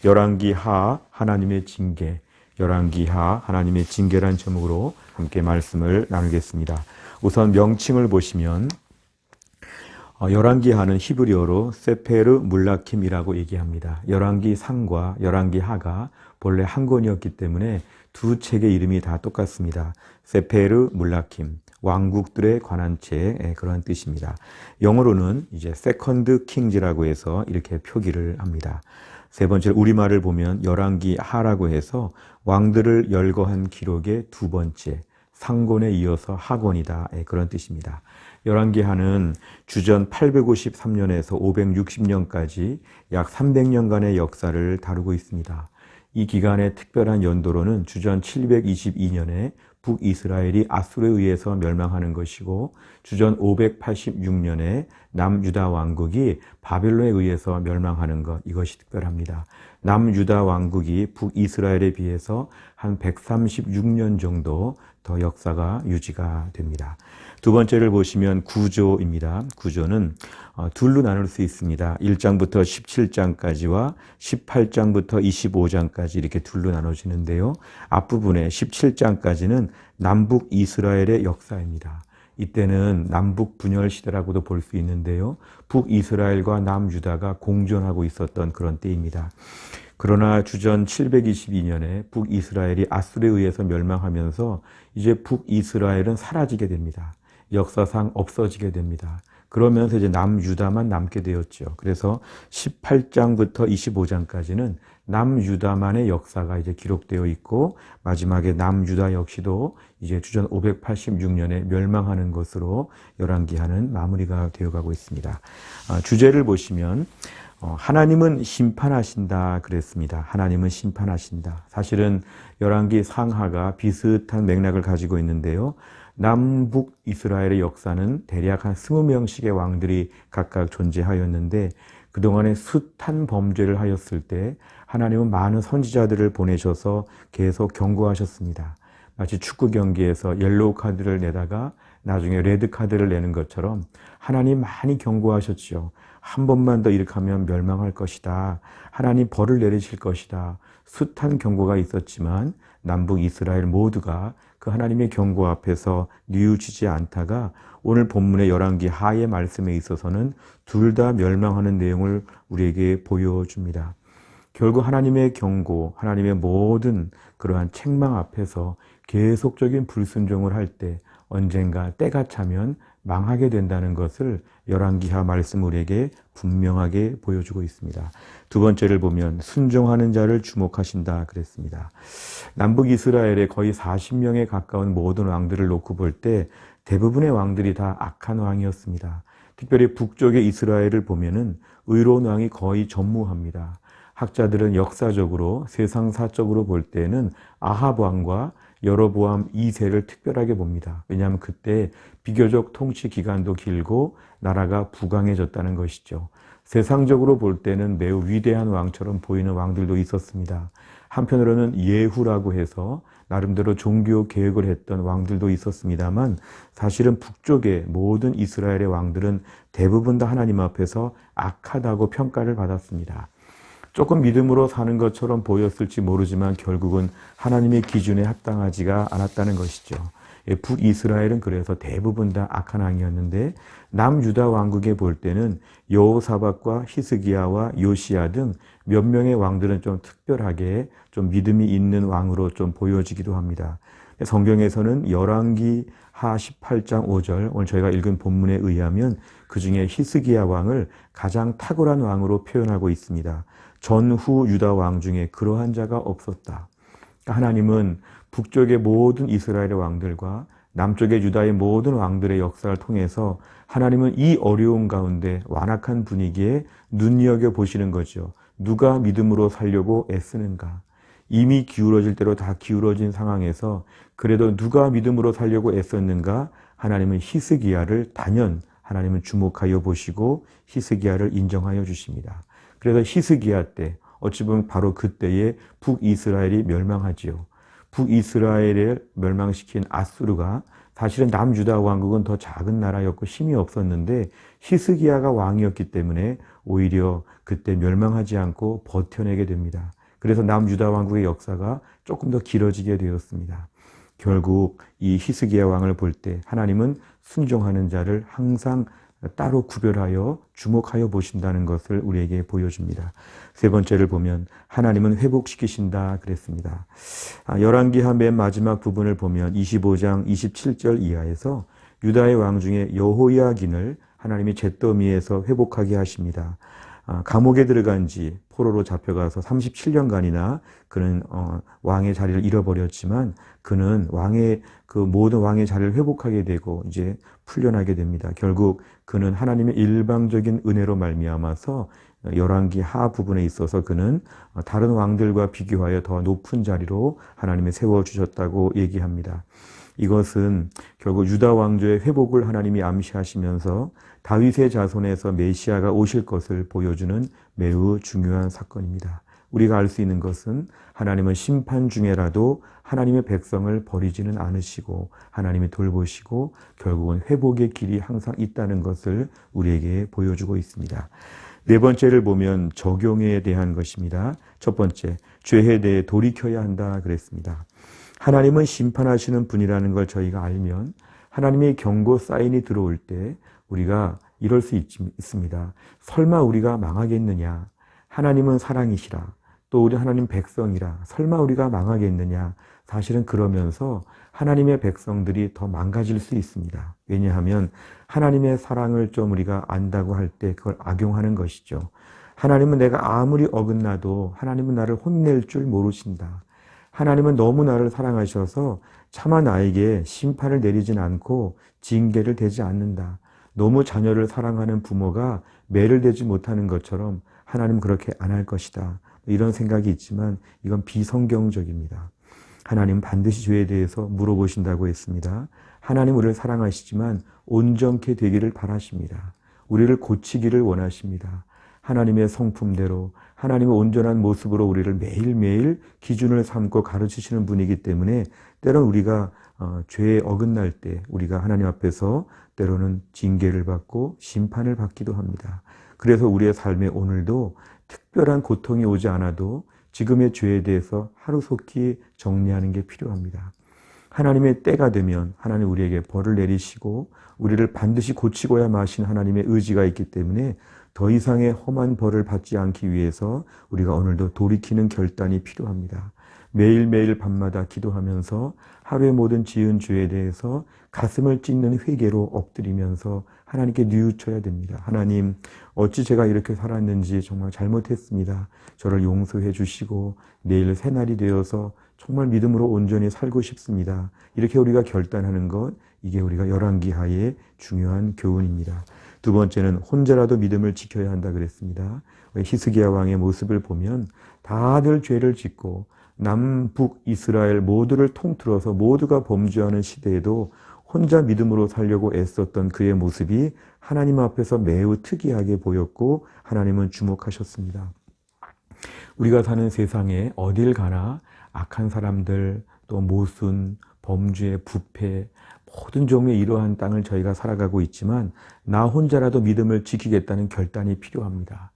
열왕기하 하나님의 징계, 열왕기하 하나님의 징계란 제목으로 함께 말씀을 나누겠습니다. 우선 명칭을 보시면 열왕기하는 히브리어로 세페르 물라킴이라고 얘기합니다. 열왕기 상과 열왕기 하가 본래 한 권이었기 때문에 두 책의 이름이 다 똑같습니다. 세페르 물라킴, 왕국들에 관한 책, 그런 뜻입니다. 영어로는 이제 세컨드 킹즈라고 해서 이렇게 표기를 합니다. 세 번째로 우리말을 보면 열왕기 하라고 해서 왕들을 열거한 기록의 두 번째, 상권에 이어서 하권이다, 그런 뜻입니다. 열왕기하는 주전 853년에서 560년까지 약 300년간의 역사를 다루고 있습니다. 이 기간의 특별한 연도로는 주전 722년에 북이스라엘이 아수르에 의해서 멸망하는 것이고, 주전 586년에 남유다 왕국이 바벨론에 의해서 멸망하는 것, 이것이 특별합니다. 남유다 왕국이 북이스라엘에 비해서 한 136년 정도 더 역사가 유지가 됩니다. 두 번째를 보시면 구조입니다. 구조는 둘로 나눌 수 있습니다. 1장부터 17장까지와 18장부터 25장까지 이렇게 둘로 나눠지는데요. 앞부분에 17장까지는 남북 이스라엘의 역사입니다. 이때는 남북 분열 시대라고도 볼 수 있는데요. 북이스라엘과 남유다가 공존하고 있었던 그런 때입니다. 그러나 주전 722년에 북이스라엘이 아수르에 의해서 멸망하면서 이제 북이스라엘은 사라지게 됩니다. 역사상 없어지게 됩니다. 그러면서 이제 남유다만 남게 되었죠. 그래서 18장부터 25장까지는 남유다만의 역사가 이제 기록되어 있고, 마지막에 남유다 역시도 이제 주전 586년에 멸망하는 것으로 열왕기하는 마무리가 되어가고 있습니다. 주제를 보시면 하나님은 심판하신다 그랬습니다. 하나님은 심판하신다. 사실은 열왕기 상하가 비슷한 맥락을 가지고 있는데요. 남북 이스라엘의 역사는 대략 한 20명씩의 왕들이 각각 존재하였는데, 그동안에 숱한 범죄를 하였을 때 하나님은 많은 선지자들을 보내셔서 계속 경고하셨습니다. 마치 축구 경기에서 옐로우 카드를 내다가 나중에 레드 카드를 내는 것처럼 하나님 많이 경고하셨죠. 한 번만 더 이렇게 하면 멸망할 것이다. 하나님 벌을 내리실 것이다. 숱한 경고가 있었지만 남북 이스라엘 모두가 그 하나님의 경고 앞에서 뉘우치지 않다가 오늘 본문의 열왕기 하의 말씀에 있어서는 둘 다 멸망하는 내용을 우리에게 보여줍니다. 결국 하나님의 경고, 하나님의 모든 그러한 책망 앞에서 계속적인 불순종을 할 때 언젠가 때가 차면 망하게 된다는 것을 열왕기하 말씀 우리에게 분명하게 보여주고 있습니다. 두 번째를 보면 순종하는 자를 주목하신다 그랬습니다. 남북 이스라엘의 거의 40명에 가까운 모든 왕들을 놓고 볼 때 대부분의 왕들이 다 악한 왕이었습니다. 특별히 북쪽의 이스라엘을 보면은 의로운 왕이 거의 전무합니다. 학자들은 역사적으로 세상사적으로 볼 때는 아합 왕과 여로보암 2세를 특별하게 봅니다. 왜냐하면 그때 비교적 통치 기간도 길고 나라가 부강해졌다는 것이죠. 세상적으로 볼 때는 매우 위대한 왕처럼 보이는 왕들도 있었습니다. 한편으로는 예후라고 해서 나름대로 종교 개혁을 했던 왕들도 있었습니다만, 사실은 북쪽의 모든 이스라엘의 왕들은 대부분 다 하나님 앞에서 악하다고 평가를 받았습니다. 조금 믿음으로 사는 것처럼 보였을지 모르지만 결국은 하나님의 기준에 합당하지가 않았다는 것이죠. 북이스라엘은 그래서 대부분 다 악한 왕이었는데, 남유다 왕국에 볼 때는 여호사밧과 히스기야와 요시야 등 몇 명의 왕들은 좀 특별하게 좀 믿음이 있는 왕으로 좀 보여지기도 합니다. 성경에서는 열왕기 하 18장 5절, 오늘 저희가 읽은 본문에 의하면 그 중에 히스기야 왕을 가장 탁월한 왕으로 표현하고 있습니다. 전후 유다 왕 중에 그러한 자가 없었다. 하나님은 북쪽의 모든 이스라엘의 왕들과 남쪽의 유다의 모든 왕들의 역사를 통해서 하나님은 이 어려운 가운데 완악한 분위기에 눈여겨보시는 거죠. 누가 믿음으로 살려고 애쓰는가? 이미 기울어질 대로 다 기울어진 상황에서 그래도 누가 믿음으로 살려고 애썼는가? 하나님은 히스기야를 단연 하나님은 주목하여 보시고 히스기야를 인정하여 주십니다. 그래서 히스기야 때, 어찌 보면 바로 그때에 북이스라엘이 멸망하지요. 북이스라엘을 멸망시킨 아수르가 사실은 남유다 왕국은 더 작은 나라였고 힘이 없었는데 히스기야가 왕이었기 때문에 오히려 그때 멸망하지 않고 버텨내게 됩니다. 그래서 남유다 왕국의 역사가 조금 더 길어지게 되었습니다. 결국 이 히스기야 왕을 볼 때 하나님은 순종하는 자를 항상 따로 구별하여 주목하여 보신다는 것을 우리에게 보여줍니다. 세 번째를 보면 하나님은 회복시키신다 그랬습니다. 열왕기하 맨 마지막 부분을 보면 25장 27절 이하에서 유다의 왕 중에 여호야긴을 하나님이 잿더미에서 회복하게 하십니다. 감옥에 들어간 지 포로로 잡혀가서 37년간이나 그는 왕의 자리를 잃어버렸지만 그는 그 모든 왕의 자리를 회복하게 되고 이제 풀려나게 됩니다. 결국 그는 하나님의 일방적인 은혜로 말미암아서 열왕기 하 부분에 있어서 그는 다른 왕들과 비교하여 더 높은 자리로 하나님이 세워주셨다고 얘기합니다. 이것은 결국 유다 왕조의 회복을 하나님이 암시하시면서 다윗의 자손에서 메시아가 오실 것을 보여주는 매우 중요한 사건입니다. 우리가 알 수 있는 것은 하나님은 심판 중에라도 하나님의 백성을 버리지는 않으시고 하나님이 돌보시고 결국은 회복의 길이 항상 있다는 것을 우리에게 보여주고 있습니다. 네 번째를 보면 적용에 대한 것입니다. 첫 번째, 죄에 대해 돌이켜야 한다 그랬습니다. 하나님은 심판하시는 분이라는 걸 저희가 알면 하나님의 경고 사인이 들어올 때 우리가 이럴 수 있습니다. 설마 우리가 망하겠느냐? 하나님은 사랑이시라. 또 우리 하나님 백성이라. 설마 우리가 망하겠느냐? 사실은 그러면서 하나님의 백성들이 더 망가질 수 있습니다. 왜냐하면 하나님의 사랑을 좀 우리가 안다고 할 때 그걸 악용하는 것이죠. 하나님은 내가 아무리 어긋나도 하나님은 나를 혼낼 줄 모르신다. 하나님은 너무 나를 사랑하셔서 차마 나에게 심판을 내리진 않고 징계를 대지 않는다. 너무 자녀를 사랑하는 부모가 매를 대지 못하는 것처럼 하나님은 그렇게 안 할 것이다. 이런 생각이 있지만 이건 비성경적입니다. 하나님은 반드시 죄에 대해서 물어보신다고 했습니다. 하나님 우리를 사랑하시지만 온전케 되기를 바라십니다. 우리를 고치기를 원하십니다. 하나님의 성품대로 하나님의 온전한 모습으로 우리를 매일매일 기준을 삼고 가르치시는 분이기 때문에 때론 우리가 죄에 어긋날 때 우리가 하나님 앞에서 때로는 징계를 받고 심판을 받기도 합니다. 그래서 우리의 삶에 오늘도 특별한 고통이 오지 않아도 지금의 죄에 대해서 하루속히 정리하는 게 필요합니다. 하나님의 때가 되면 하나님 우리에게 벌을 내리시고 우리를 반드시 고치고야 마신 하나님의 의지가 있기 때문에 더 이상의 험한 벌을 받지 않기 위해서 우리가 오늘도 돌이키는 결단이 필요합니다. 매일매일 밤마다 기도하면서 하루의 모든 지은 죄에 대해서 가슴을 찢는 회개로 엎드리면서 하나님께 뉘우쳐야 됩니다. 하나님, 어찌 제가 이렇게 살았는지 정말 잘못했습니다. 저를 용서해 주시고 내일 새날이 되어서 정말 믿음으로 온전히 살고 싶습니다. 이렇게 우리가 결단하는 것, 이게 우리가 열왕기하의 중요한 교훈입니다. 두 번째는 혼자라도 믿음을 지켜야 한다 그랬습니다. 히스기야 왕의 모습을 보면 다들 죄를 짓고 남북 이스라엘 모두를 통틀어서 모두가 범죄하는 시대에도 혼자 믿음으로 살려고 애썼던 그의 모습이 하나님 앞에서 매우 특이하게 보였고 하나님은 주목하셨습니다. 우리가 사는 세상에 어딜 가나 악한 사람들, 또 모순, 범죄, 부패, 모든 종류의 이러한 땅을 저희가 살아가고 있지만 나 혼자라도 믿음을 지키겠다는 결단이 필요합니다.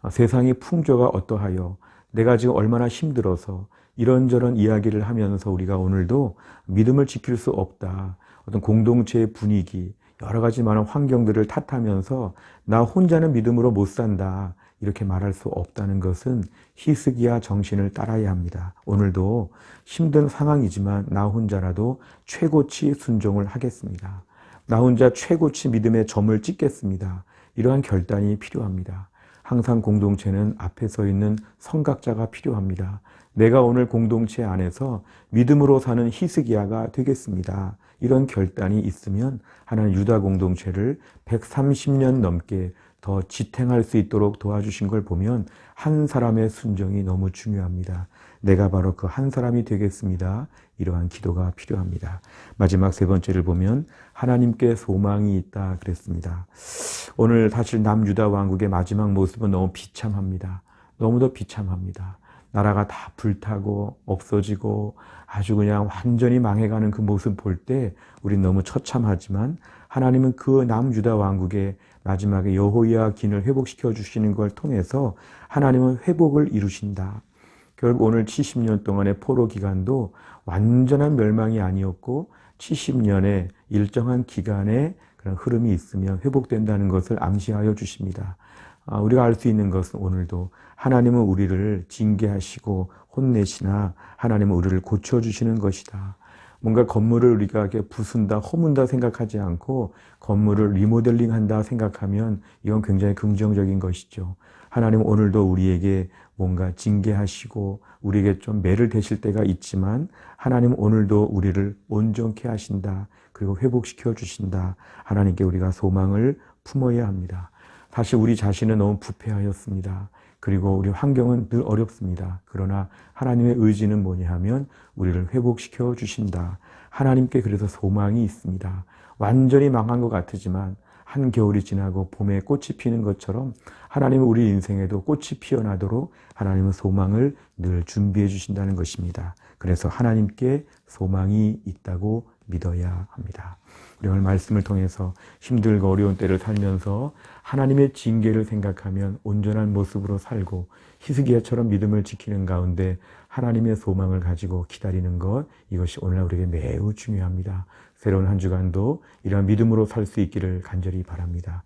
세상의 풍조가 어떠하여 내가 지금 얼마나 힘들어서 이런저런 이야기를 하면서 우리가 오늘도 믿음을 지킬 수 없다. 어떤 공동체의 분위기, 여러 가지 많은 환경들을 탓하면서 나 혼자는 믿음으로 못 산다. 이렇게 말할 수 없다는 것은 히스기야 정신을 따라야 합니다. 오늘도 힘든 상황이지만 나 혼자라도 최고치 순종을 하겠습니다. 나 혼자 최고치 믿음의 점을 찍겠습니다. 이러한 결단이 필요합니다. 항상 공동체는 앞에 서 있는 선각자가 필요합니다. 내가 오늘 공동체 안에서 믿음으로 사는 히스기야가 되겠습니다. 이런 결단이 있으면 하나님 유다 공동체를 130년 넘게 더 지탱할 수 있도록 도와주신 걸 보면 한 사람의 순종이 너무 중요합니다. 내가 바로 그 한 사람이 되겠습니다. 이러한 기도가 필요합니다. 마지막 세 번째를 보면 하나님께 소망이 있다 그랬습니다. 오늘 사실 남유다 왕국의 마지막 모습은 너무 비참합니다. 너무도 비참합니다. 나라가 다 불타고 없어지고 아주 그냥 완전히 망해가는 그 모습 볼 때 우린 너무 처참하지만 하나님은 그 남유다 왕국의 마지막에 여호야긴을 회복시켜 주시는 걸 통해서 하나님은 회복을 이루신다. 결국 오늘 70년 동안의 포로 기간도 완전한 멸망이 아니었고 70년의 일정한 기간의 그런 흐름이 있으면 회복된다는 것을 암시하여 주십니다. 우리가 알 수 있는 것은 오늘도 하나님은 우리를 징계하시고 혼내시나 하나님은 우리를 고쳐주시는 것이다. 뭔가 건물을 우리가 이렇게 부순다, 허문다 생각하지 않고 건물을 리모델링한다 생각하면 이건 굉장히 긍정적인 것이죠. 하나님은 오늘도 우리에게 뭔가 징계하시고 우리에게 좀 매를 대실 때가 있지만 하나님은 오늘도 우리를 온전케 하신다. 그리고 회복시켜 주신다. 하나님께 우리가 소망을 품어야 합니다. 사실 우리 자신은 너무 부패하였습니다. 그리고 우리 환경은 늘 어렵습니다. 그러나 하나님의 의지는 뭐냐 하면 우리를 회복시켜 주신다. 하나님께 그래서 소망이 있습니다. 완전히 망한 것 같지만 한겨울이 지나고 봄에 꽃이 피는 것처럼 하나님은 우리 인생에도 꽃이 피어나도록 하나님은 소망을 늘 준비해 주신다는 것입니다. 그래서 하나님께 소망이 있다고 믿어야 합니다. 우리 오늘 말씀을 통해서 힘들고 어려운 때를 살면서 하나님의 징계를 생각하면 온전한 모습으로 살고 히스기야처럼 믿음을 지키는 가운데 하나님의 소망을 가지고 기다리는 것, 이것이 오늘날 우리에게 매우 중요합니다. 새로운 한 주간도 이러한 믿음으로 살 수 있기를 간절히 바랍니다.